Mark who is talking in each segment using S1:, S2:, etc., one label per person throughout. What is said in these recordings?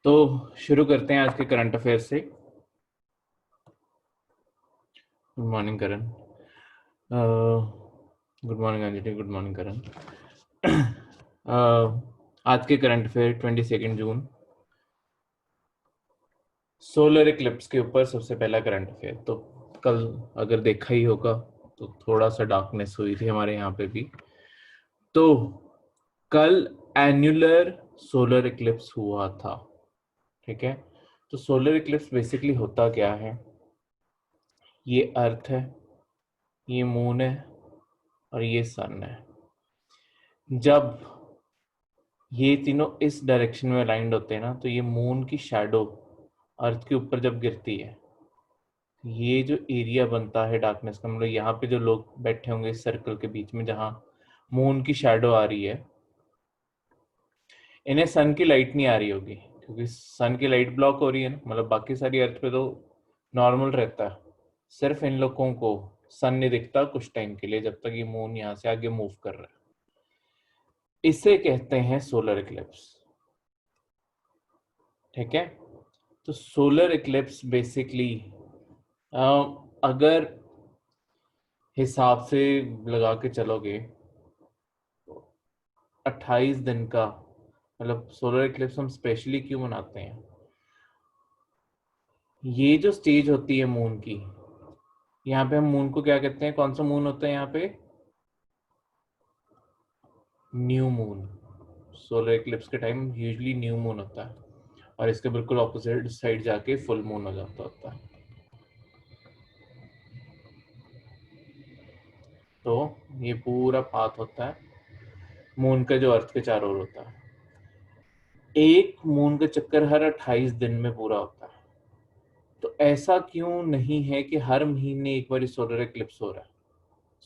S1: तो शुरू करते हैं आज के करंट अफेयर से। Good morning Karan. Good morning Anjali, good morning Karan. आज के करंट अफेयर 22 जून, सोलर इक्लिप्स के ऊपर सबसे पहला करंट अफेयर। तो कल अगर देखा ही होगा तो थोड़ा सा डार्कनेस हुई थी हमारे यहाँ पे भी। तो कल एन्युलर सोलर इक्लिप्स हुआ था, ठीक है। तो सोलर इक्लिप्स बेसिकली होता क्या है, ये अर्थ है, ये मून है और ये सन है। जब ये तीनों इस डायरेक्शन में अलाइंड होते हैं ना, तो ये मून की शैडो अर्थ के ऊपर जब गिरती है, ये जो एरिया बनता है डार्कनेस का, मतलब यहाँ पे जो लोग बैठे होंगे इस सर्कल के बीच में जहाँ मून की शैडो आ रही है, इन्हें सन की लाइट नहीं आ रही होगी, क्योंकि सन की लाइट ब्लॉक हो रही है ना। मतलब बाकी सारी अर्थ पे तो नॉर्मल रहता है, सिर्फ इन लोगों को सन नहीं दिखता कुछ टाइम के लिए, जब तक ये मून यहाँ से आगे मूव कर रहा है। इसे कहते हैं सोलर इक्लिप्स, ठीक है। तो सोलर इक्लिप्स बेसिकली अगर हिसाब से लगा के चलोगे, 28 दिन का, मतलब सोलर इक्लिप्स हम स्पेशली क्यों मनाते हैं, ये जो स्टेज होती है मून की, यहाँ पे हम मून को क्या कहते हैं, कौन सा मून होता है यहाँ पे, न्यू मून। सोलर इक्लिप्स के टाइम यूजुअली न्यू मून होता है, और इसके बिल्कुल ऑपोजिट साइड जाके फुल मून हो जाता होता है। तो ये पूरा पाथ होता है मून का, जो अर्थ के चारों ओर होता है। एक मून का चक्कर हर 28 दिन में पूरा होता है। तो ऐसा क्यों नहीं है कि हर महीने एक बार सोलर इक्लिप्स हो रहा है।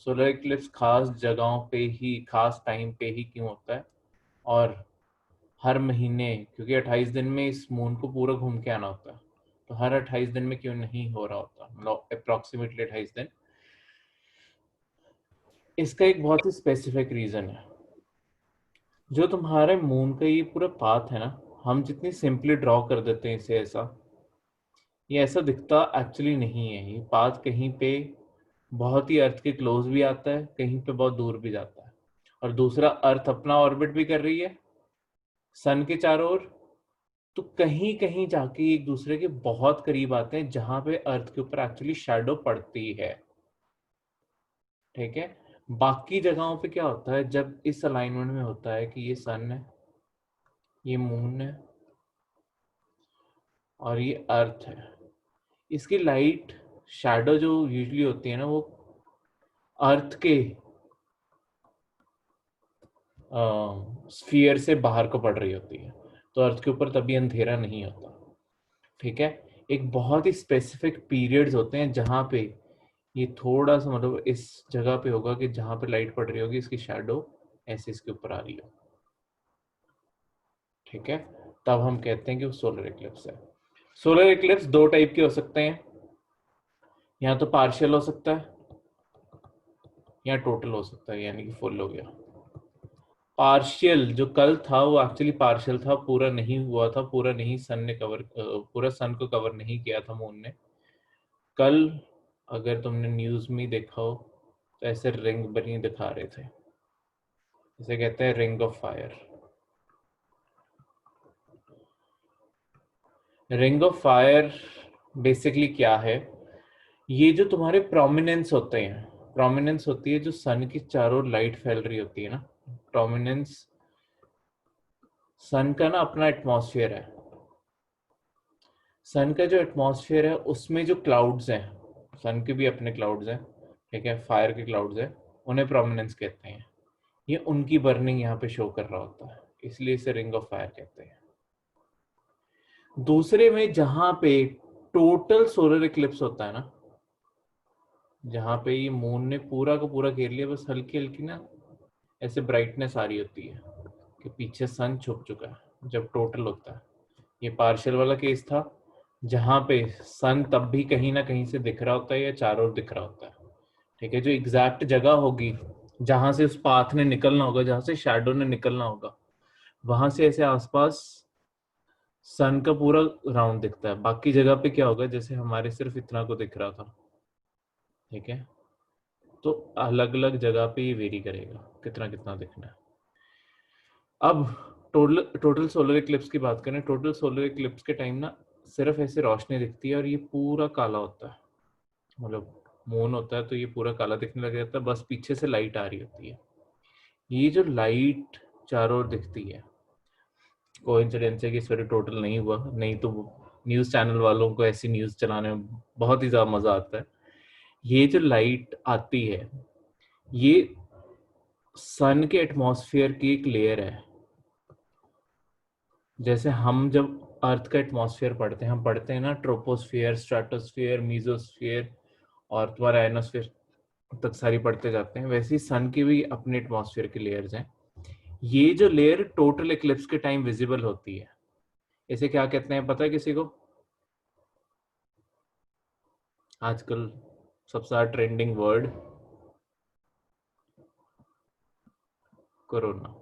S1: सोलर इक्लिप्स खास जगहों पे ही, खास टाइम पे ही क्यों होता है, और हर महीने, क्योंकि 28 दिन में इस मून को पूरा घूम के आना होता है। तो हर 28 दिन में क्यों नहीं हो रहा होता, मतलब अप्रोक्सीमेटली 28 दिन। इसका एक बहुत ही स्पेसिफिक रीजन है। जो तुम्हारे मून का ये पूरा पाथ है ना, हम जितनी सिंपली ड्रॉ कर देते हैं इसे ऐसा, ये ऐसा दिखता एक्चुअली नहीं है। ये पाथ कहीं पे बहुत ही अर्थ के क्लोज भी आता है, कहीं पे बहुत दूर भी जाता है। और दूसरा, अर्थ अपना ऑर्बिट भी कर रही है सन के चारों ओर, तो कहीं कहीं जाके एक दूसरे के बहुत करीब आते हैं, जहां पे अर्थ के ऊपर एक्चुअली शैडो पड़ती है, ठीक है। बाकी जगहों पे क्या होता है, जब इस अलाइनमेंट में होता है कि ये सन है, ये मून है और ये अर्थ है, इसकी लाइट शैडो जो यूजुअली होती है ना, वो अर्थ के स्फीयर से बाहर को पड़ रही होती है। तो अर्थ के ऊपर तभी अंधेरा नहीं होता, ठीक है। एक बहुत ही स्पेसिफिक पीरियड्स होते हैं जहां पे ये थोड़ा सा, मतलब इस जगह पे होगा कि जहां पे लाइट पड़ रही होगी, इसकी शैडो ऐसे इसके ऊपर आ रही हो, ठीक है। तब हम कहते हैं कि वो सोलर इक्लिप्स है। सोलर इक्लिप्स दो टाइप के हो सकते हैं, या तो पार्शियल हो सकता है या टोटल हो सकता है, यानी कि फुल हो गया। पार्शियल जो कल था वो एक्चुअली पार्शियल था, पूरा नहीं हुआ था, पूरा नहीं सन ने कवर, पूरा सन को कवर नहीं किया था मून ने। कल अगर तुमने न्यूज में देखा हो तो ऐसे रिंग बनी दिखा रहे थे, इसे कहते हैं ring of fire. Ring of fire basically क्या है, ये जो तुम्हारे प्रोमिनेंस होते हैं, प्रोमिनेंस होती है जो सन की चारों लाइट फैल रही होती है ना, प्रोमिनेंस। सन का ना अपना एटमॉस्फेयर है, सन का जो एटमॉस्फेयर है उसमें जो क्लाउड्स हैं, सन के भी अपने क्लाउड्स हैं, ठीक है, फायर के क्लाउड्स हैं, उन्हें प्रोमिनेंस कहते हैं। ये उनकी बर्निंग यहाँ पे शो कर रहा होता है, इसलिए इसे रिंग ऑफ फायर कहते हैं। दूसरे में जहां पे टोटल सोलर इक्लिप्स होता है ना, जहां पे ये मून ने पूरा का पूरा घेर लिया, बस हल्की हल्की ना ऐसे ब्राइटनेस आ रही होती है कि पीछे सन छुप चुका है, जब टोटल होता है। ये पार्शियल वाला केस था, जहां पे सन तब भी कहीं ना कहीं से दिख रहा होता है या चारों ओर दिख रहा होता है, ठीक है। जो एग्जैक्ट जगह होगी जहां से उस पाथ ने निकलना होगा, जहां से शैडो ने निकलना होगा, वहां से ऐसे आसपास सन का पूरा राउंड दिखता है। बाकी जगह पे क्या होगा, जैसे हमारे सिर्फ इतना को दिख रहा था, ठीक है, तो अलग अलग जगह पे ये वेरी करेगा कितना कितना दिखना है। अब टोटल टोटल सोलर इक्लिप्स की बात करें, टोटल सोलर इक्लिप्स के टाइम ना सिर्फ ऐसे रोशनी दिखती है और ये पूरा काला होता है, मतलब मून होता है तो ये पूरा काला दिखने लग जाता है, बस पीछे से लाइट आ रही होती है। ये जो लाइट चारों ओर दिखती है, कोइंसिडेंस है कि इस बार टोटल नहीं हुआ, नहीं तो न्यूज चैनल वालों को ऐसी न्यूज चलाने में बहुत ही ज्यादा मजा आता है। ये जो लाइट आती है, ये सन के एटमॉस्फेयर की एक लेयर है। जैसे हम जब अर्थ का एटमॉस्फेयर पढ़ते हैं, हम पढ़ते हैं ना ट्रोपोस्फियर, स्ट्रेटोस्फियर, मीजोस्फियर और तुम्हारा आयनोस्फियर तक सारी पढ़ते जाते हैं, वैसे ही सन की भी अपने एटमॉस्फेयर की लेयर्स हैं। ये जो लेयर टोटल इक्लिप्स के टाइम विजिबल होती है, इसे क्या कहते हैं पता है किसी को? आजकल सबसे ज्यादा ट्रेंडिंग वर्ड, कोरोना।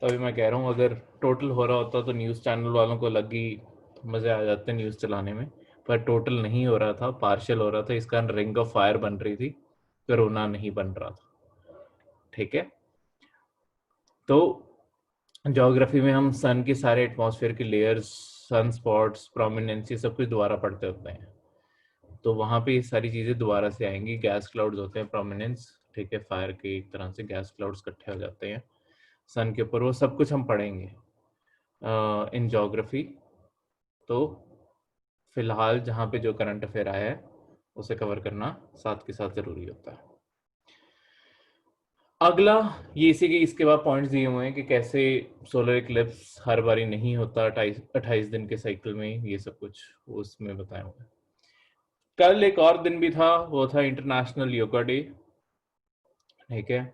S1: तभी मैं कह रहा हूँ अगर टोटल हो रहा होता तो न्यूज़ चैनल वालों को अलग ही मजे आ जाते न्यूज़ चलाने में, पर टोटल नहीं हो रहा था, पार्शियल हो रहा था, इस कारण रिंग ऑफ फायर बन रही थी, कोरोना नहीं बन रहा था, ठीक है। तो ज्योग्राफी में हम सन के सारे एटमॉस्फेयर की लेयर्स, सन स्पॉट्स, प्रोमिनेंस, ये सब कुछ दोबारा पढ़ते होते हैं, तो वहां पे ये सारी चीजें दोबारा से आएंगी। गैस क्लाउड्स होते हैं प्रोमिनेंस, ठीक है, फायर के एक तरह से गैस क्लाउड्स इकट्ठे हो जाते हैं सन के ऊपर, वो सब कुछ हम पढ़ेंगे इन ज्योग्राफी। तो फिलहाल जहाँ पे जो करंट अफेयर आया है उसे कवर करना साथ के साथ जरूरी होता है। अगला ये इसी के इसके बाद पॉइंट्स दिए हुए हैं कि कैसे सोलर इक्लिप्स हर बारी नहीं होता, 28 दिन के साइकिल में, ये सब कुछ उसमें बताया हुआ है। कल एक और दिन भी था, वो था इंटरनेशनल योगा डे, ठीक है।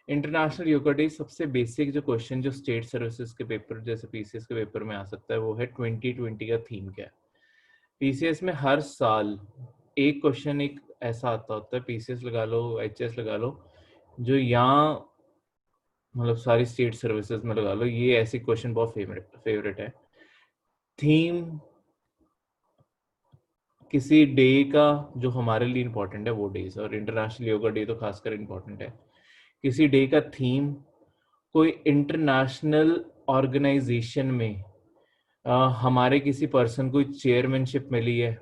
S1: इंटरनेशनल योगा डे सबसे बेसिक जो क्वेश्चन जो स्टेट सर्विसेज के पेपर जैसे पीसीएस के पेपर में आ सकता है वो है 2020 का थीम क्या है। पीसीएस में हर साल एक क्वेश्चन एक ऐसा आता होता है, पीसीएस लगा लो, एचएस लगा लो, जो यहाँ मतलब सारी स्टेट सर्विसेज में लगा लो, ये ऐसी क्वेश्चन बहुत फेवरेट है। थीम किसी डे का जो हमारे लिए इंपॉर्टेंट है वो डेज, और इंटरनेशनल योगा डे तो खासकर इंपॉर्टेंट है। किसी डे का थीम कोई इंटरनेशनल ऑर्गेनाइजेशन में हमारे किसी पर्सन को चेयरमैनशिप मिली है,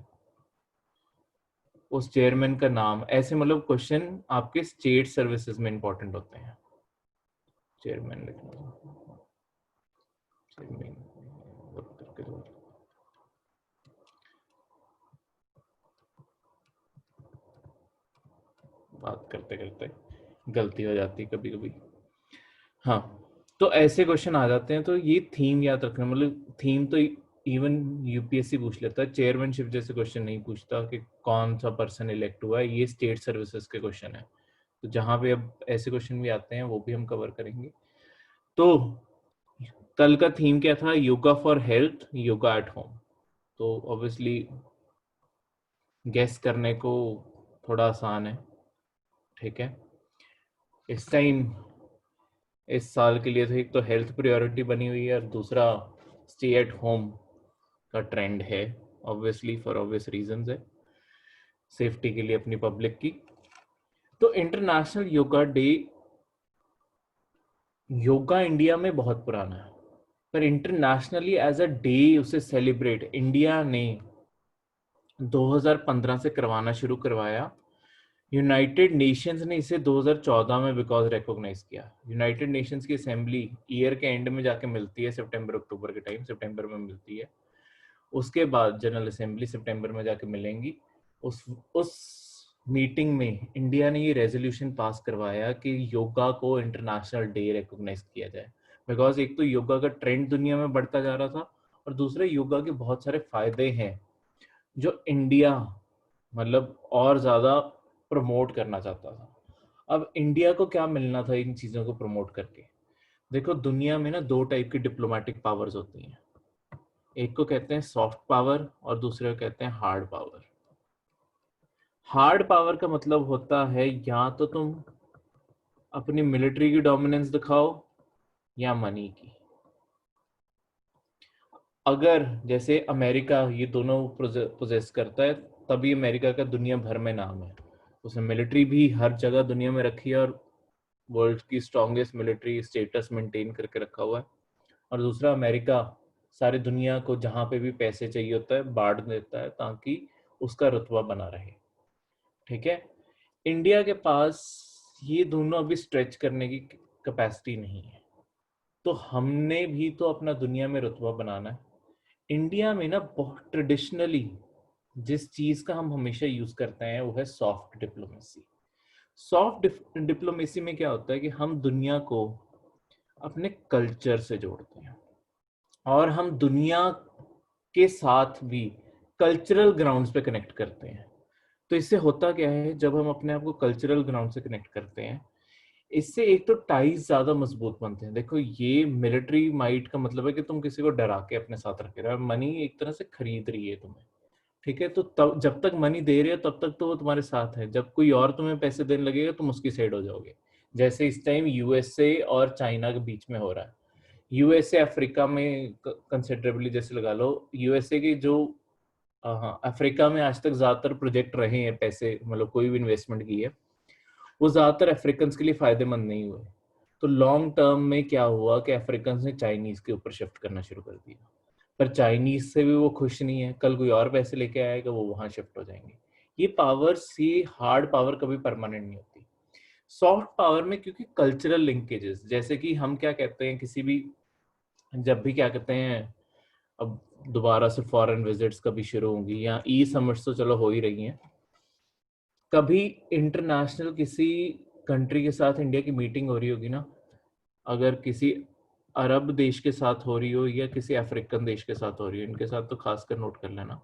S1: उस चेयरमैन का नाम, ऐसे मतलब क्वेश्चन आपके स्टेट सर्विसेज में इंपॉर्टेंट होते हैं। चेयरमैन लिखना, चेयरमैन बात करते करते गलती हो जाती कभी कभी। हाँ, तो ऐसे क्वेश्चन आ जाते हैं, तो ये थीम याद रखना, मतलब थीम तो इवन यूपीएससी पूछ लेता है, चेयरमैनशिप जैसे क्वेश्चन नहीं पूछता कि कौन सा पर्सन इलेक्ट हुआ है, ये स्टेट सर्विसेज के क्वेश्चन है। तो जहाँ पे अब ऐसे क्वेश्चन भी आते हैं वो भी हम कवर करेंगे। तो कल का थीम क्या था? Yoga for health, yoga at home. तो ऑब्वियसली गेस करने को थोड़ा आसान है, ठीक है। इस टाइम इस साल के लिए तो एक तो हेल्थ प्रायोरिटी बनी हुई है और दूसरा स्टे एट होम का ट्रेंड है, ऑब्वियसली फॉर ऑब्वियस रीजंस है, सेफ्टी के लिए अपनी पब्लिक की। तो international yoga day, yoga India में बहुत पुराना है, पर इंटरनेशनली एज अ डे उसे सेलिब्रेट इंडिया ने 2015 से करवाना शुरू करवाया। यूनाइटेड नेशंस ने इसे 2014 में बिकॉज रिकॉग्नाइज किया। यूनाइटेड नेशंस की असेंबली ईयर के एंड में जाके मिलती है, सितंबर अक्टूबर के टाइम, सितंबर में मिलती है, उसके बाद जनरल असेंबली सितंबर में जाके मिलेंगी। उस मीटिंग में इंडिया ने ये रेजोल्यूशन पास करवाया कि योगा को इंटरनेशनल डे रिकॉग्नाइज किया जाए, बिकॉज एक तो योगा का ट्रेंड दुनिया में बढ़ता जा रहा था और दूसरा योगा के बहुत सारे फायदे हैं जो इंडिया मतलब और ज्यादा प्रमोट करना चाहता था। अब इंडिया को क्या मिलना था इन चीजों को प्रमोट करके? देखो, दुनिया में ना दो टाइप की डिप्लोमेटिक पावर्स होती हैं, एक को कहते हैं सॉफ्ट पावर और दूसरे को कहते हैं हार्ड पावर। हार्ड पावर का मतलब होता है या तो तुम अपनी मिलिट्री की डोमिनेंस दिखाओ या मनी की। अगर जैसे अमेरिका ये दोनों पोजेस करता है, तभी अमेरिका का दुनिया भर में नाम है। उसने मिलिट्री भी हर जगह दुनिया में रखी है और वर्ल्ड की स्ट्रॉन्गेस्ट मिलिट्री स्टेटस मेंटेन करके रखा हुआ है। और दूसरा, अमेरिका सारी दुनिया को जहां पे भी पैसे चाहिए होता है बांट देता है ताकि उसका रुतबा बना रहे। ठीक है, इंडिया के पास ये दोनों अभी स्ट्रेच करने की कैपेसिटी नहीं है, तो हमने भी तो अपना दुनिया में रुतबा बनाना है। इंडिया में ना बहुत ट्रेडिशनली जिस चीज का हम हमेशा यूज करते हैं वो है सॉफ्ट डिप्लोमेसी। सॉफ्ट डिप्लोमेसी में क्या होता है कि हम दुनिया को अपने कल्चर से जोड़ते हैं और हम दुनिया के साथ भी कल्चरल ग्राउंड्स पे कनेक्ट करते हैं। तो इससे होता क्या है, जब हम अपने आप को कल्चरल ग्राउंड से कनेक्ट करते हैं, इससे एक तो टाइज ज्यादा मजबूत बनते हैं। देखो, ये मिलिट्री माइट का मतलब है कि तुम किसी को डरा के अपने साथ रख रहे हो, मनी एक तरह से खरीद रही है तुम्हें। ठीक है, तो तब जब तक मनी दे रहे हो तब तक तो वो तुम्हारे साथ है, जब कोई और तुम्हें पैसे देने लगेगा तुम उसकी साइड हो जाओगे। जैसे इस टाइम यूएसए और चाइना के बीच में हो रहा है। यूएसए अफ्रीका में कंसिडरेबली, जैसे लगा लो यूएसए की जो हाँ, अफ्रीका में आज तक ज्यादातर प्रोजेक्ट रहे हैं, पैसे मतलब कोई भी इन्वेस्टमेंट की है वो ज्यादातर अफ्रीकन के लिए फायदेमंद नहीं हुए। तो लॉन्ग टर्म में क्या हुआ कि अफ्रीकन ने चाइनीज के ऊपर शिफ्ट करना शुरू कर दिया, पर चाइनीज से भी वो खुश नहीं है, कल कोई और पैसे लेके आएगा वो वहां शिफ्ट हो जाएंगे। ये पावर्स, ये हार्ड पावर कभी परमानेंट नहीं होती। सॉफ्ट पावर में क्योंकि कल्चरल लिंकेजेस, जैसे कि हम क्या कहते हैं, किसी भी जब भी क्या कहते हैं, अब दोबारा से फॉरेन विजिट्स कभी शुरू होंगी या ई समिट्स तो चलो हो ही रही हैं, कभी इंटरनेशनल किसी कंट्री के साथ इंडिया की मीटिंग हो रही होगी ना, अगर किसी अरब देश के साथ हो रही हो या किसी अफ्रीकन देश के साथ हो रही हो, इनके साथ तो खासकर नोट कर लेना,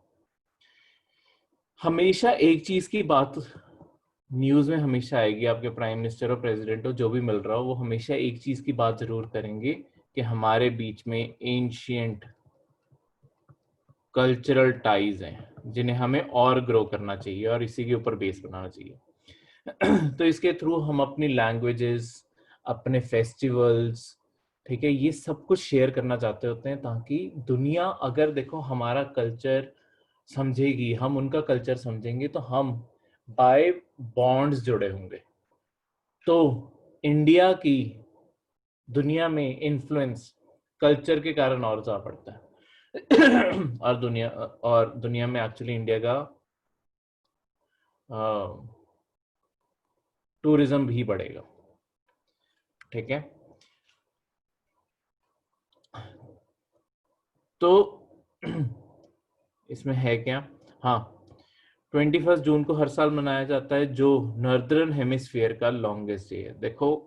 S1: हमेशा एक चीज की बात न्यूज में हमेशा आएगी। आपके प्राइम मिनिस्टर और प्रेसिडेंट हो जो भी मिल रहा हो, वो हमेशा एक चीज की बात जरूर करेंगे कि हमारे बीच में एंशियंट कल्चरल टाइज हैं जिन्हें हमें और ग्रो करना चाहिए और इसी के ऊपर बेस बनाना चाहिए। तो इसके थ्रू हम अपनी लैंग्वेजेस, अपने फेस्टिवल्स, ठीक है, ये सब कुछ शेयर करना चाहते होते हैं ताकि दुनिया, अगर देखो हमारा कल्चर समझेगी, हम उनका कल्चर समझेंगे, तो हम बाय बॉन्ड्स जुड़े होंगे। तो इंडिया की दुनिया में इन्फ्लुएंस कल्चर के कारण और ज्यादा बढ़ता है। और दुनिया में एक्चुअली इंडिया का टूरिज्म भी बढ़ेगा। ठीक है, तो इसमें है क्या, हाँ, 21 जून को हर साल मनाया जाता है जो नॉर्दर्न हेमिस्फीयर का लॉन्गेस्ट डे है। देखो,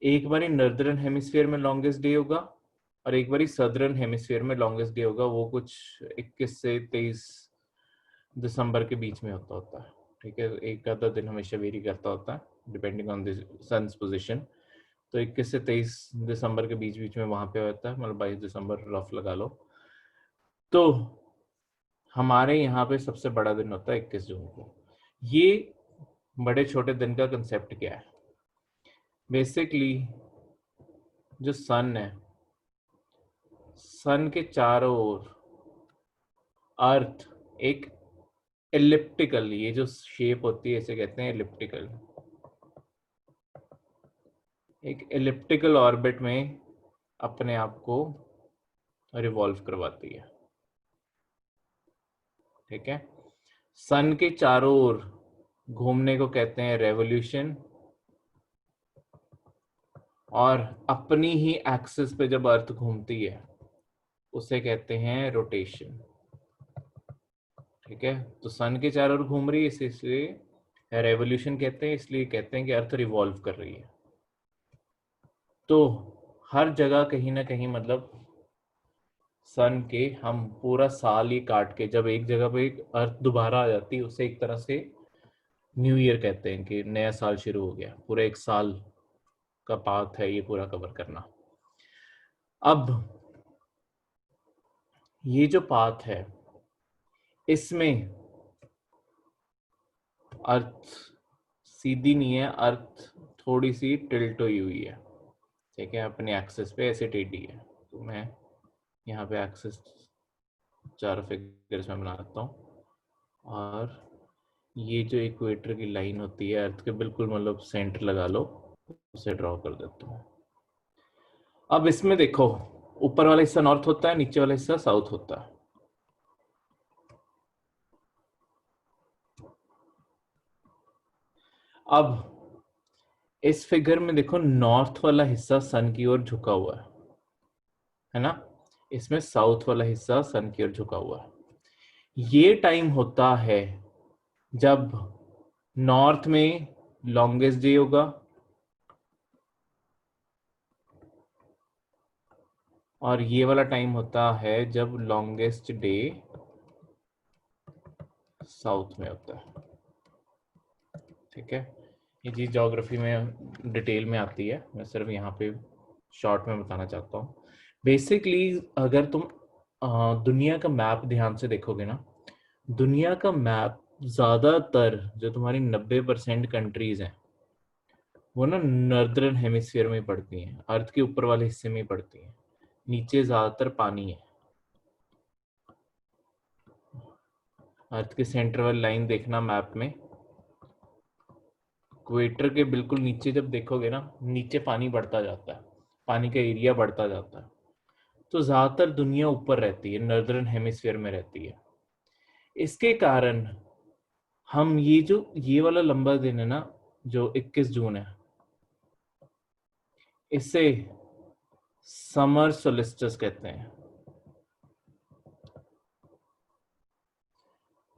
S1: एक बारी नॉर्दर्न हेमिस्फीयर में लॉन्गेस्ट डे होगा और एक बारी सदर्न हेमिस्फीयर में लॉन्गेस्ट डे होगा। वो कुछ 21 से 23 दिसंबर के बीच में होता है। ठीक है, एक आधा दिन हमेशा वेरी करता होता है depending on the sun's position. तो 21 से 23 दिसंबर के बीच बीच में वहां पे होता है, मतलब 22 दिसंबर रफ लगा लो। तो हमारे यहाँ पे सबसे बड़ा दिन होता है 21 जून को। ये बड़े छोटे दिन का कंसेप्ट क्या है, बेसिकली जो सन है, सन के चारों ओर अर्थ एक एलिप्टिकल, ये जो शेप होती है इसे कहते हैं एलिप्टिकल, एक एलिप्टिकल ऑर्बिट में अपने आप को रिवॉल्व करवाती है। ठीक है, सन के चारों ओर घूमने को कहते हैं रेवोल्यूशन, और अपनी ही एक्सिस पे जब अर्थ घूमती है उसे कहते हैं रोटेशन। ठीक है, तो सन के चारों ओर घूम रही है इसलिए रेवोल्यूशन कहते हैं, इसलिए कहते हैं कि अर्थ रिवॉल्व कर रही है। तो हर जगह कहीं ना कहीं मतलब सन के हम पूरा साल ही काट के जब एक जगह पे अर्थ दोबारा आ जाती है उसे एक तरह से न्यू ईयर कहते हैं कि नया साल शुरू हो गया। पूरा एक साल का पाथ है ये पूरा कवर करना। अब ये जो पाथ है इसमें अर्थ सीधी नहीं है, अर्थ थोड़ी सी टिल्ट हुई हुई है। ठीक है, अपने एक्सेस पे ऐसे टेढ़ी है। तो मैं यहाँ पे एक्सिस 4 फिगर्स में बना देता हूँ, और ये जो इक्वेटर की लाइन होती है अर्थ के बिल्कुल मतलब सेंटर लगा लो, उसे ड्रॉ कर देता हूँ। अब इसमें देखो, ऊपर वाला हिस्सा नॉर्थ होता है, नीचे वाला हिस्सा साउथ होता है। अब इस फिगर में देखो, नॉर्थ वाला हिस्सा सन की ओर झुका हुआ है ना, इसमें साउथ वाला हिस्सा सन की ओर झुका हुआ है। ये टाइम होता है जब नॉर्थ में लॉन्गेस्ट डे होगा, और ये वाला टाइम होता है जब लॉन्गेस्ट डे साउथ में होता है। ठीक है, ये चीज ज्योग्राफी में डिटेल में आती है, मैं सिर्फ यहाँ पे शॉर्ट में बताना चाहता हूँ। बेसिकली अगर तुम दुनिया का मैप ध्यान से देखोगे ना, दुनिया का मैप ज्यादातर जो तुम्हारी 90% कंट्रीज हैं वो ना नॉर्दर्न हेमिस्फीयर में पड़ती हैं, अर्थ के ऊपर वाले हिस्से में पड़ती हैं, नीचे ज्यादातर पानी है। अर्थ के सेंटर वाली लाइन देखना मैप में, इक्वेटर के बिल्कुल नीचे जब देखोगे ना, नीचे पानी बढ़ता जाता है, पानी का एरिया बढ़ता जाता है, तो ज्यादातर दुनिया ऊपर रहती है, नॉर्दर्न हेमिस्फीयर में रहती है। इसके कारण हम ये वाला लंबा दिन है ना, जो 21 जून है, इसे समर सोलिस्टिस कहते हैं।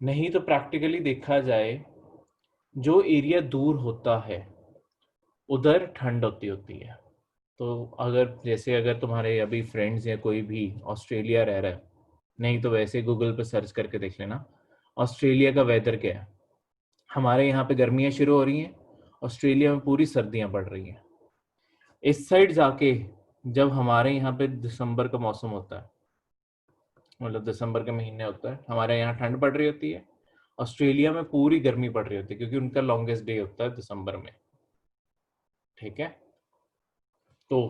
S1: नहीं तो प्रैक्टिकली देखा जाए, जो एरिया दूर होता है उधर ठंड होती है। तो अगर जैसे अगर तुम्हारे अभी फ्रेंड्स या कोई भी ऑस्ट्रेलिया रह रहा है, नहीं तो वैसे गूगल पे सर्च करके देख लेना ऑस्ट्रेलिया का वेदर क्या है। हमारे यहाँ पे गर्मियाँ शुरू हो रही हैं, ऑस्ट्रेलिया में पूरी सर्दियाँ पड़ रही हैं। इस साइड जाके जब हमारे यहाँ पे दिसंबर का मौसम होता है, मतलब दिसंबर के महीने होता है, हमारे यहाँ ठंड पड़ रही होती है, ऑस्ट्रेलिया में पूरी गर्मी पड़ रही होती है, क्योंकि उनका लॉन्गेस्ट डे होता है दिसंबर में। ठीक है, तो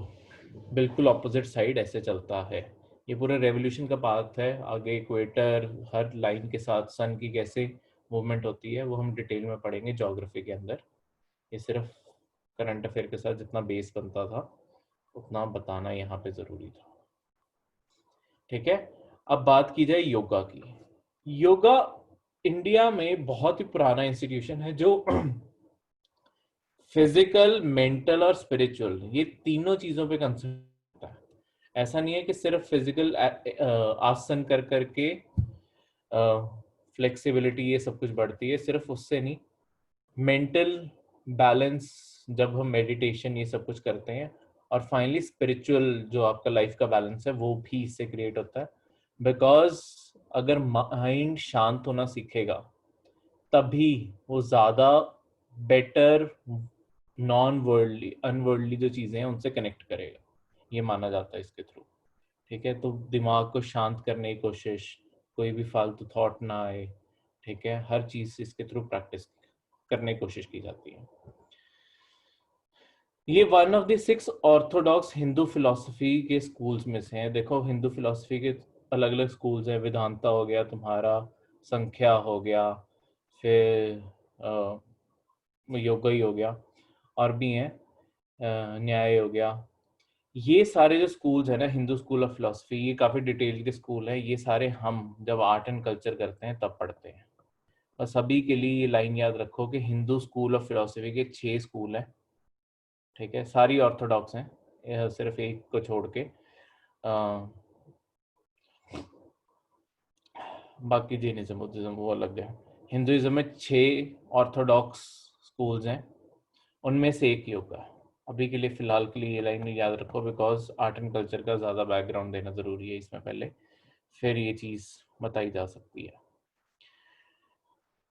S1: बिल्कुल ऑपोजिट साइड ऐसे चलता है। ये पूरा रेवोल्यूशन का पाथ है, आगे इक्वेटर हर लाइन के साथ सन की कैसे मूवमेंट होती है वो हम डिटेल में पढ़ेंगे ज्योग्राफी के अंदर। ये सिर्फ करंट अफेयर के साथ जितना बेस बनता था उतना बताना यहाँ पे जरूरी था। ठीक है, अब बात की जाए योगा की। योगा इंडिया में बहुत ही पुराना इंस्टीट्यूशन है, जो फिजिकल, मेंटल और स्पिरिचुअल, ये तीनों चीजों पे कंसर्न होता है। ऐसा नहीं है कि सिर्फ फिजिकल आसन कर करके फ्लेक्सिबिलिटी ये सब कुछ बढ़ती है, सिर्फ उससे नहीं, मेंटल बैलेंस जब हम मेडिटेशन ये सब कुछ करते हैं, और फाइनली स्पिरिचुअल जो आपका लाइफ का बैलेंस है वो भी इससे क्रिएट होता है। बिकॉज अगर माइंड शांत होना सीखेगा तभी वो ज्यादा बेटर नॉन वर्ल्डली अनवर्ल्डली जो चीजें हैं उनसे कनेक्ट करेगा, ये माना जाता है इसके थ्रू। ठीक है, तो दिमाग को शांत करने की कोशिश, कोई भी फालतू थॉट ना आए, ठीक है, हर चीज इसके थ्रू प्रैक्टिस करने की कोशिश की जाती है। ये one of the 6 Orthodox Hindu philosophy के स्कूल्स में से है। देखो, हिंदू फिलोसफी के अलग अलग स्कूल्स हैं, वेदांता हो गया तुम्हारा, संख्या हो गया, फिर योगा ही हो गया, और भी हैं, न्याय हो गया। ये सारे जो स्कूल्स है ना, हिंदू स्कूल ऑफ फिलोसफी, ये काफी डिटेल के स्कूल है। ये सारे हम जब आर्ट एंड कल्चर करते हैं तब पढ़ते हैं। और सभी के लिए ये लाइन याद रखो कि हिंदू स्कूल ऑफ फिलोसफी के 6 स्कूल हैं। ठीक है, सारी ऑर्थोडॉक्स हैं, यह सिर्फ एक को छोड़ के, बाकी जैनिज्म बुद्धिज्म वो अलग है। हिंदुइज्म में 6 ऑर्थोडॉक्स स्कूल्स हैं, उनमें से एक योगा है। अभी के लिए फिलहाल के लिए ये लाइन याद रखो, बिकॉज आर्ट एंड कल्चर का ज़्यादा बैकग्राउंड देना ज़रूरी है इसमें पहले, फिर ये चीज़ बताई जा सकती है।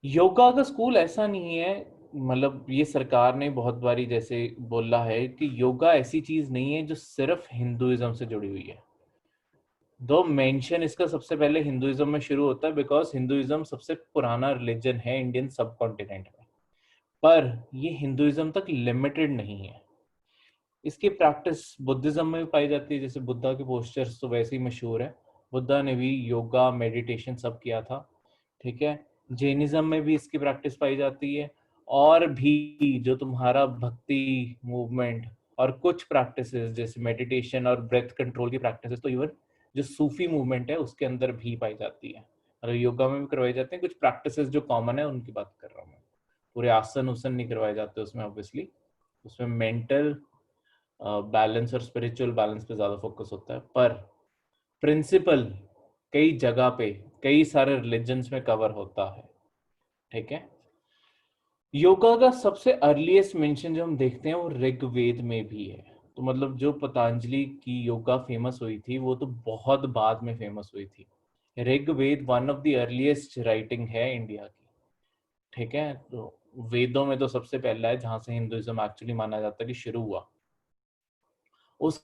S1: योगा का स्कूल ऐसा नहीं है, मतलब ये सरकार ने बहुत बारी जैसे बोला है कि योगा ऐसी चीज़ नहीं है जो सिर्फ हिंदुइज्म से जुड़ी हुई है। दो मेंशन इसका सबसे पहले हिंदुइज्म में शुरू होता है, बिकॉज हिंदुइज्म सबसे पुराना रिलीजन है इंडियन सब कॉन्टिनेंट में, पर ये हिंदुइज्म तक लिमिटेड नहीं है। इसकी प्रैक्टिस बुद्धिज्म में भी पाई जाती है, जैसे बुद्धा के पोस्चर्स तो वैसे ही मशहूर है, बुद्धा ने भी योगा मेडिटेशन सब किया था, ठीक है। जैनिज्म में भी इसकी प्रैक्टिस पाई जाती है, और भी जो तुम्हारा भक्ति मूवमेंट और कुछ प्रैक्टिसेस जैसे मेडिटेशन और ब्रेथ कंट्रोल की प्रैक्टिसेस, तो इवन जो सूफी मूवमेंट है उसके अंदर भी पाई जाती है, और योगा में भी करवाई जाती है। कुछ प्रैक्टिसेस जो कॉमन है उनकी बात कर रहा हूँ मैं, पूरे आसन उसन नहीं करवाए जाते उसमें, ऑब्वियसली उसमें मेंटल बैलेंस और स्पिरिचुअल बैलेंस पे ज्यादा फोकस होता है, पर प्रिंसिपल कई जगह पे कई सारे रिलीजन्स में कवर होता है, ठीक है। योगा का सबसे अर्लीस्ट मेंशन जो हम देखते हैं वो ऋग्वेद में भी है, तो मतलब जो पतंजलि की योगा फेमस हुई थी वो तो बहुत बाद में फेमस हुई थी। Rigveda one of the earliest writing है इंडिया की, ठीक है। तो वेदों में तो सबसे पहला है जहां से हिंदुइज्म एक्चुअली माना जाता है कि शुरू हुआ। उस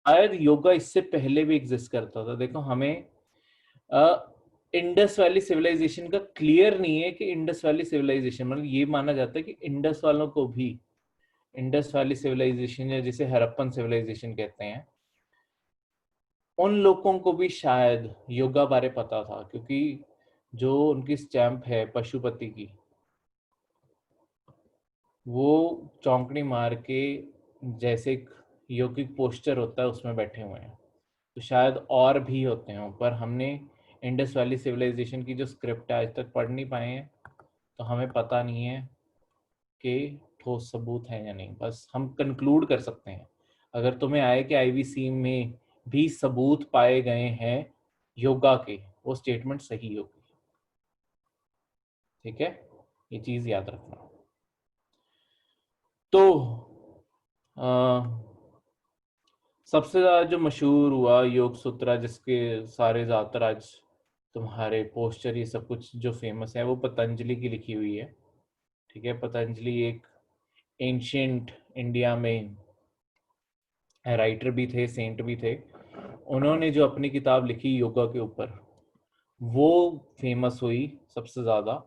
S1: शायद योगा इससे पहले भी एग्जिस्ट करता था। देखो हमें इंडस वैली सिविलाइजेशन का क्लियर नहीं है कि इंडस वैली सिविलाइजेशन, मतलब ये माना जाता है कि इंडस वालों को भी, इंडस वैली सिविलाइजेशन या जिसे हड़प्पन सिविलाइजेशन कहते हैं, उन लोगों को भी शायद योगा बारे पता था, क्योंकि जो उनकी स्टैंप है पशुपति की, वो चौंकड़ी मार के जैसे एक योगिक पोस्चर होता है उसमें बैठे हुए हैं, तो शायद और भी होते हैं, पर हमने इंडस वैली सिविलाइजेशन की जो स्क्रिप्ट है आज तक पढ़ नहीं पाए हैं, तो हमें पता नहीं है कि ठोस सबूत है या नहीं। बस हम कंक्लूड कर सकते हैं, अगर तुम्हें आए कि आईवीसी में भी सबूत पाए गए हैं योगा के, वो स्टेटमेंट सही होगी, ठीक है, ये चीज याद रखना। तो सबसे ज्यादा जो मशहूर हुआ योग सूत्रा, जिसके सारे ज्यादातर आज तुम्हारे पोस्टर ये सब कुछ जो फेमस है वो पतंजलि की लिखी हुई है, ठीक है। पतंजलि एक एंशियंट इंडिया में राइटर भी थे, सेंट भी थे। उन्होंने जो अपनी किताब लिखी योगा के ऊपर, वो फेमस हुई सबसे ज्यादा,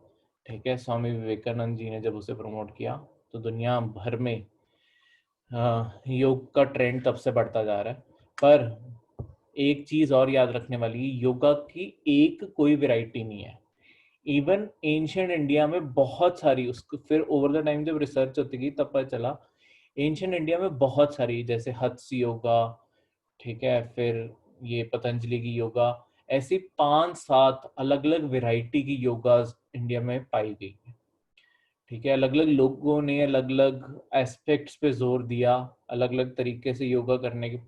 S1: ठीक है। स्वामी विवेकानंद जी ने जब उसे प्रमोट किया, तो दुनिया भर में योग का ट्रेंड तब से बढ़ता जा रहा है। पर एक चीज और याद रखने वाली, योगा की एक कोई वैरायटी नहीं है। इवन एंशियंट इंडिया में बहुत सारी, उसको फिर ओवर द टाइम जब रिसर्च होती गई तब पता चला एंशियंट इंडिया में बहुत सारी, जैसे हत्स योगा, ठीक है, फिर ये पतंजलि की योगा, ऐसी 5-7 अलग अलग वैरायटी की योगाज इंडिया में पाई गई है, ठीक है। अलग अलग लोगों ने अलग अलग एस्पेक्ट्स पे जोर दिया, अलग अलग तरीके से योगा करने की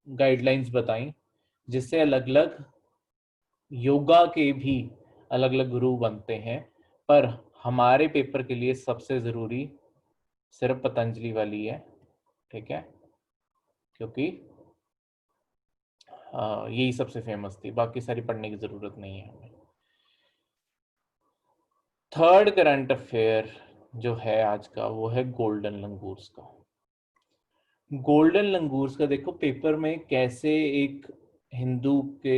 S1: गाइडलाइंस बताई, जिससे अलग अलग योगा के भी अलग अलग गुरु बनते हैं। पर हमारे पेपर के लिए सबसे जरूरी सिर्फ पतंजलि वाली है, ठीक है, क्योंकि यही सबसे फेमस थी, बाकी सारी पढ़ने की जरूरत नहीं है हमें। थर्ड करंट अफेयर जो है आज का, वो है गोल्डन लंगूर्स का। गोल्डन लंगूर्स का देखो पेपर में कैसे एक हिंदू के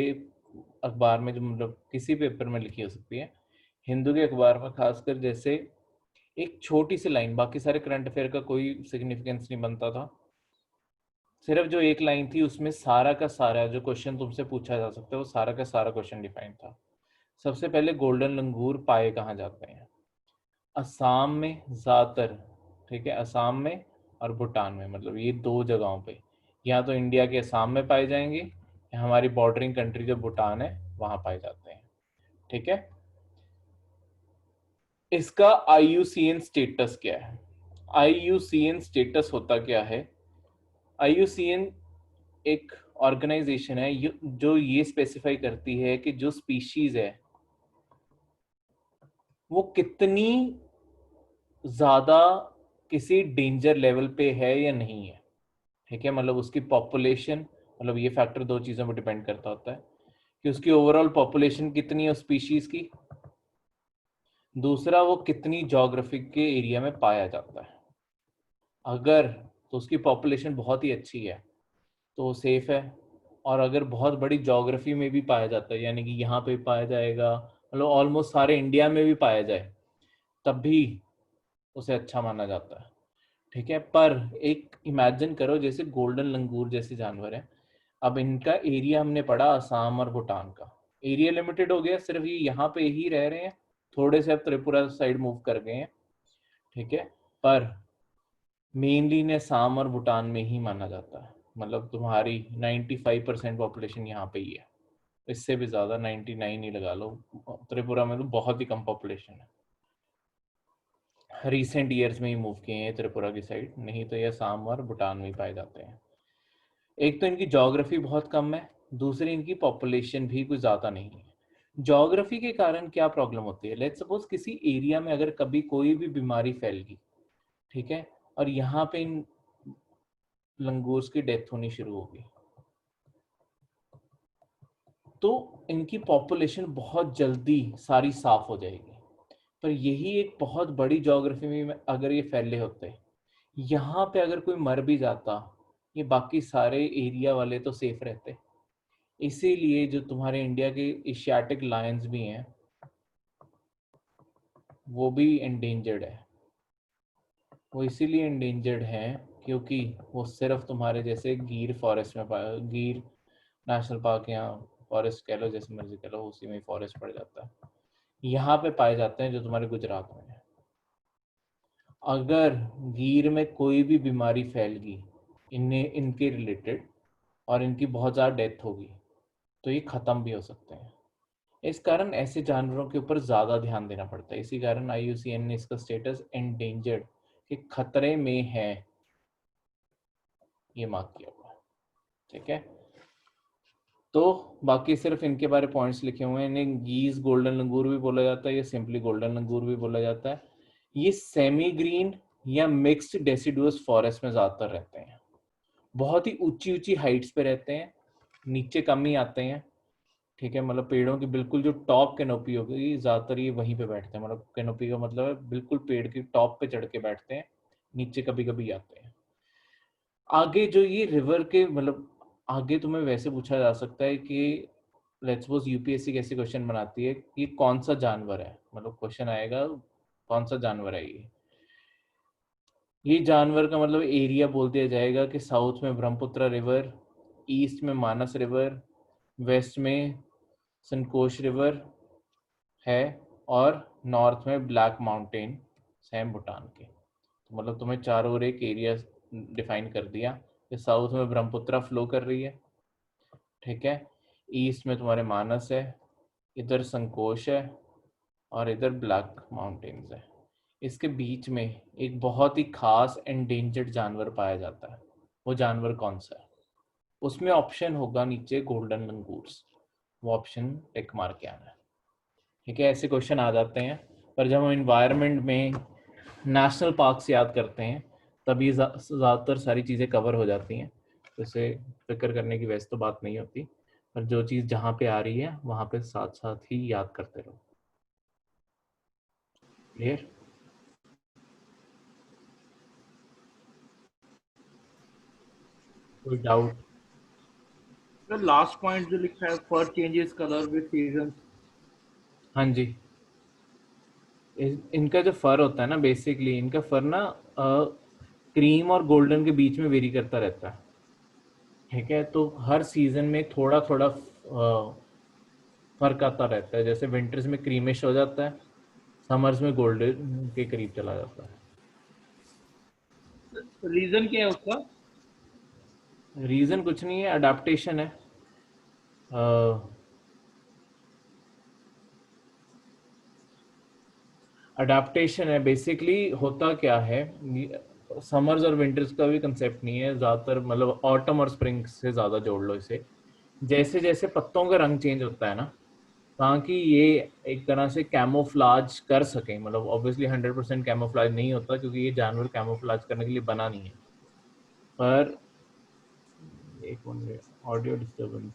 S1: अखबार में, जो मतलब किसी पेपर में लिखी हो सकती है, हिंदू के अखबार में खासकर, जैसे एक छोटी सी लाइन, बाकी सारे करंट अफेयर का कोई सिग्निफिकेंस नहीं बनता था, सिर्फ जो एक लाइन थी उसमें सारा का सारा जो क्वेश्चन तुमसे पूछा जा सकता है वो सारा का सारा क्वेश्चन डिफाइन था। सबसे पहले गोल्डन लंगूर पाए कहाँ जाते हैं? असम में ज्यादातर, ठीक है, असम में और भूटान में, मतलब ये दो जगहों पे, या तो इंडिया के असम में पाए जाएंगे या हमारी बॉर्डरिंग कंट्री जो भूटान है वहां पाए जाते हैं, ठीक है। इसका आईयूसीएन स्टेटस क्या है? आईयूसीएन स्टेटस होता क्या है? आईयूसीएन एक ऑर्गेनाइजेशन है जो ये स्पेसिफाई करती है कि जो स्पीशीज है वो कितनी ज्यादा किसी डेंजर लेवल पे है या नहीं है, ठीक है। मतलब उसकी पॉपुलेशन, मतलब ये फैक्टर दो चीजों पर डिपेंड करता होता है कि उसकी ओवरऑल पॉपुलेशन कितनी है उस स्पीशीज की, दूसरा वो कितनी जोग्राफिक के एरिया में पाया जाता है। अगर तो उसकी पॉपुलेशन बहुत ही अच्छी है तो वो सेफ है, और अगर बहुत बड़ी जोग्राफी में भी पाया जाता है, यानी कि यहाँ पे पाया जाएगा, मतलब ऑलमोस्ट सारे इंडिया में भी पाया जाए, तब भी उसे अच्छा माना जाता है, ठीक है। पर एक इमेजिन करो जैसे गोल्डन लंगूर जैसे जानवर है, अब इनका एरिया हमने पढ़ा असम और भूटान का, एरिया लिमिटेड हो गया, सिर्फ ये यहाँ पे ही रह रहे हैं, थोड़े से अब त्रिपुरा साइड मूव कर गए हैं, ठीक है। पर मेनली इन्हें असम और भूटान में ही माना जाता है, मतलब तुम्हारी 95% पॉपुलेशन यहाँ पे ही है, इससे भी ज्यादा 99 ही लगा लो, त्रिपुरा में तो बहुत ही कम पॉपुलेशन है, रिसेंट ईयर्स में ही मूव किए हैं त्रिपुरा की साइड, नहीं तो ये असम और भूटान में ही पाए जाते हैं। एक तो इनकी ज्योग्राफी बहुत कम है, दूसरी इनकी पॉपुलेशन भी कुछ ज़्यादा नहीं है। ज्योग्राफी के कारण क्या प्रॉब्लम होती है, लेट्स सपोज किसी एरिया में अगर कभी कोई भी बीमारी फैल गई, ठीक है, और यहाँ पे इन लंगूर्स की डेथ होनी शुरू हो गई, तो इनकी पॉपुलेशन बहुत जल्दी सारी साफ हो जाएगी। पर यही एक बहुत बड़ी ज्योग्राफी में अगर ये फैले होते, यहाँ पे अगर कोई मर भी जाता, ये बाकी सारे एरिया वाले तो सेफ रहते। इसीलिए जो तुम्हारे इंडिया के एशियाटिक लायंस भी हैं वो भी एंडेंजर्ड है। वो इसीलिए एंडेंजर्ड हैं क्योंकि वो सिर्फ तुम्हारे जैसे गिर फॉरेस्ट में गिर नेशनल पार्क या फॉरेस्ट कह लो, जैसे मर्जी कह लो, उसी में फॉरेस्ट पड़ जाता है, यहाँ पे पाए जाते हैं जो तुम्हारे गुजरात में है। अगर गिर में कोई भी बीमारी फैल गई इनके रिलेटेड और इनकी बहुत ज़्यादा डेथ होगी, तो ये ख़त्म भी हो सकते हैं। इस कारण ऐसे जानवरों के ऊपर ज़्यादा ध्यान देना पड़ता है, इसी कारण IUCN ने इसका स्टेटस एंडेंजर्ड कि खतरे में है ये मार्क किया हुआ है, ठीक है। तो बाकी सिर्फ इनके बारे पॉइंट्स लिखे हुए हैं, इन्हें गीज गोल्डन लंगूर भी बोला जाता है या सिंपली गोल्डन लंगूर भी बोला जाता है। ये सेमी ग्रीन या मिक्स्ड डेसिडुअस फॉरेस्ट में ज़्यादातर रहते हैं, बहुत ही ऊंची ऊंची हाइट्स पे रहते हैं, नीचे कम ही आते हैं, ठीक है। मतलब पेड़ों की बिल्कुल जो टॉप कैनोपी होगी ज्यादातर ये वहीं पे बैठते हैं, मतलब कैनोपी का मतलब है बिल्कुल पेड़ की टॉप पे चढ़ के बैठते हैं, नीचे कभी कभी आते हैं। आगे जो ये रिवर के मतलब आगे तुम्हें वैसे पूछा जा सकता है कि लेट्स सपोज UPSC कैसे क्वेश्चन बनाती है कि कौन सा जानवर है, मतलब क्वेश्चन आएगा कौन सा जानवर है ये जानवर का मतलब एरिया बोल दिया जाएगा कि साउथ में ब्रह्मपुत्र रिवर, ईस्ट में मानस रिवर, वेस्ट में संकोश रिवर है, और नॉर्थ में ब्लैक माउंटेन सैम भूटान के। तो मतलब तुम्हें चारों ओर एक एरिया डिफाइन कर दिया कि साउथ में ब्रह्मपुत्र फ्लो कर रही है, ठीक है, ईस्ट में तुम्हारे मानस है, इधर संकोश है, और इधर ब्लैक माउंटेन्स है। इसके बीच में एक बहुत ही खास एंडेंजर्ड जानवर पाया जाता है, वो जानवर कौन सा है? उसमें ऑप्शन होगा नीचे गोल्डन लंगूर्स, वो ऑप्शन टिक मार के आना है, ठीक है। ऐसे क्वेश्चन आ जाते हैं, पर जब हम इन्वायरमेंट में नेशनल पार्क से याद करते हैं तभी ज़्यादातर सारी चीज़ें कवर हो जाती हैं, तो इसे फिक्र करने की वैसे तो बात नहीं होती, पर जो चीज़ जहाँ पे आ रही है वहाँ पे साथ साथ ही याद करते रहो। क्लियर? कोई डाउट?
S2: लास्ट पॉइंट जो लिखा है, फर चेंजेस कलर विद सीजन।
S1: हाँ जी, इनका जो फर होता है ना, बेसिकली इनका फर ना क्रीम और गोल्डन के बीच में वेरी करता रहता है, ठीक है। तो हर सीजन में थोड़ा थोड़ा फर्क आता रहता है, जैसे विंटर्स में क्रीमिश हो जाता है, समर्स में गोल्डन के करीब चला जाता है।
S2: रीजन क्या है उसका?
S1: रीजन कुछ नहीं है, अडेप्टेशन है। अडेप्टेशन है बेसिकली, होता क्या है, समर्स और विंटर्स का भी कंसेप्ट नहीं है ज़्यादातर, मतलब ऑटम और स्प्रिंग से ज़्यादा जोड़ लो इसे। जैसे जैसे पत्तों का रंग चेंज होता है ना, ताकि ये एक तरह से कैमोफ्लाज कर सकें, मतलब ऑब्वियसली 100% कैमोफ्लाज नहीं होता क्योंकि ये जानवर कैमोफ्लाज करने के लिए बना नहीं है, पर एक मिनट, ऑडियो डिस्टर्बेंस।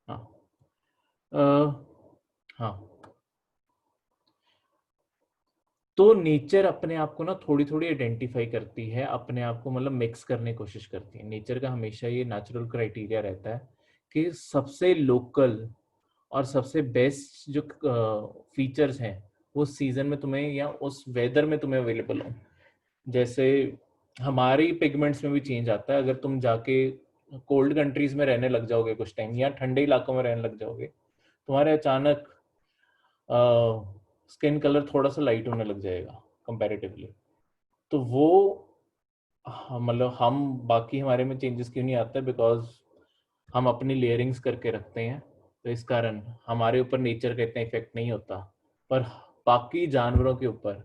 S1: हाँ हाँ, तो नेचर अपने आप को ना थोड़ी थोड़ी आइडेंटिफाई करती है अपने आप को, मतलब मिक्स करने की कोशिश करती है। नेचर का हमेशा ये नेचुरल क्राइटेरिया रहता है कि सबसे लोकल और सबसे बेस्ट जो फीचर्स हैं उस सीजन में तुम्हें या उस वेदर में तुम्हें अवेलेबल हो। जैसे हमारी पिगमेंट्स में भी चेंज आता है, अगर तुम जाके कोल्ड कंट्रीज में रहने लग जाओगे कुछ टाइम, या ठंडे इलाकों में रहने लग जाओगे, तुम्हारे अचानक स्किन कलर थोड़ा सा लाइट होने लग जाएगा कंपैरेटिवली। तो वो मतलब हम बाकी हमारे में चेंजेस क्यों नहीं आते, बिकॉज हम अपनी लेयरिंग्स करके रखते हैं, तो इस कारण हमारे ऊपर नेचर का इतना इफेक्ट नहीं होता, पर बाकी जानवरों के ऊपर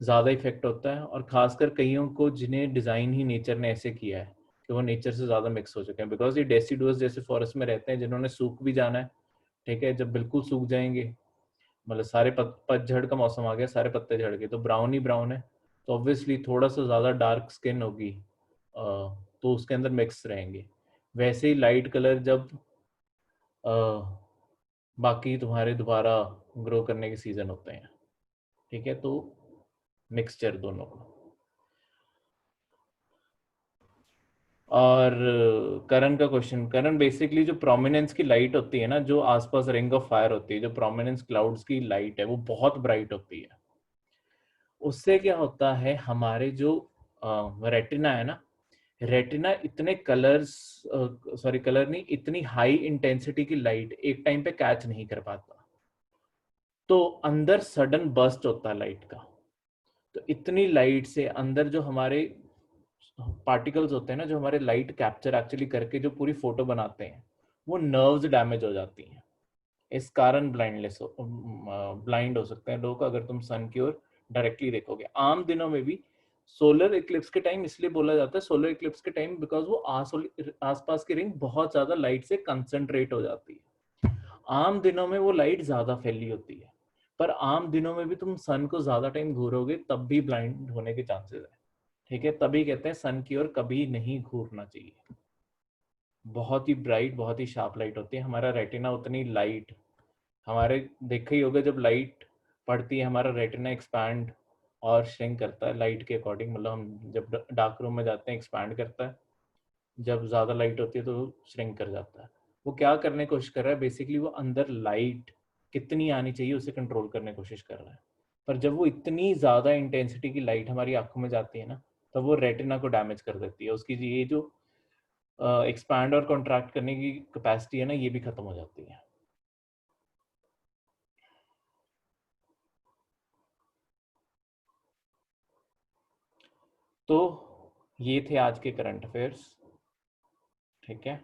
S1: ज़्यादा इफेक्ट होता है। और खासकर कईयों को जिन्हें डिज़ाइन ही नेचर ने ऐसे किया है कि वो नेचर से ज़्यादा मिक्स हो चुके हैं, बिकॉज ये डेसिडुअस जैसे फॉरेस्ट में रहते हैं जिन्होंने सूख भी जाना है। ठीक है, जब बिल्कुल सूख जाएंगे, मतलब सारे पतझड़ का मौसम आ गया, सारे पत्ते झड़ गए, तो ब्राउन ही ब्राउन है, तो ऑब्वियसली थोड़ा सा ज़्यादा डार्क स्किन होगी, तो उसके अंदर मिक्स रहेंगे। वैसे ही लाइट कलर जब बाकी तुम्हारे दोबारा ग्रो करने के सीजन होते हैं, ठीक है, तो मिक्सचर दोनों का। और करण का क्वेश्चन, करण बेसिकली जो प्रोमिनेंस की लाइट होती है ना, जो आसपास रिंग ऑफ फायर होती है, जो प्रोमिनेंस क्लाउड्स की लाइट है वो बहुत ब्राइट होती है। उससे क्या होता है, हमारे जो रेटिना है ना, रेटिना इतने कलर्स, सॉरी कलर नहीं, इतनी हाई इंटेंसिटी की लाइट एक टाइम पे कैच नहीं कर पाता, तो अंदर सडन बर्स्ट होता है लाइट का। तो इतनी लाइट से अंदर जो हमारे पार्टिकल्स होते हैं ना, जो हमारे लाइट कैप्चर एक्चुअली करके जो पूरी फोटो बनाते हैं, वो नर्व्स डैमेज हो जाती हैं। इस कारण ब्लाइंड हो सकते हैं लोग अगर तुम सन की ओर डायरेक्टली देखोगे। आम दिनों में भी सोलर इक्लिप्स के टाइम इसलिए बोला जाता है सोलर इक्लिप्स के टाइम, बिकॉज वो आसपास की रिंग बहुत ज्यादा लाइट से कंसंट्रेट हो जाती है। आम दिनों में वो लाइट ज्यादा फैली होती है, पर आम दिनों में भी तुम सन को ज्यादा टाइम घूरोगे तब भी ब्लाइंड होने के चांसेस है। ठीक है, तभी कहते हैं सन की ओर कभी नहीं घूरना चाहिए। बहुत ही ब्राइट, बहुत ही शार्प लाइट होती है। हमारा रेटिना उतनी लाइट, हमारे देखा ही होगा जब लाइट पड़ती है हमारा रेटिना एक्सपैंड और श्रिंक करता है लाइट के अकॉर्डिंग। मतलब हम जब डार्क रूम में जाते हैं एक्सपैंड करता है, जब ज़्यादा लाइट होती है तो श्रिंक कर जाता है। वो क्या करने की कोशिश कर रहा है, बेसिकली वो अंदर लाइट कितनी आनी चाहिए उसे कंट्रोल करने की कोशिश कर रहा है। पर जब वो इतनी ज़्यादा इंटेंसिटी की लाइट हमारी आंखों में जाती है ना, तब वो रेटिना को डैमेज कर देती है। उसकी ये जो एक्सपैंड और कॉन्ट्रैक्ट करने की कैपेसिटी है ना, ये भी खत्म हो जाती है। तो ये थे आज के करंट अफेयर्स। ठीक है।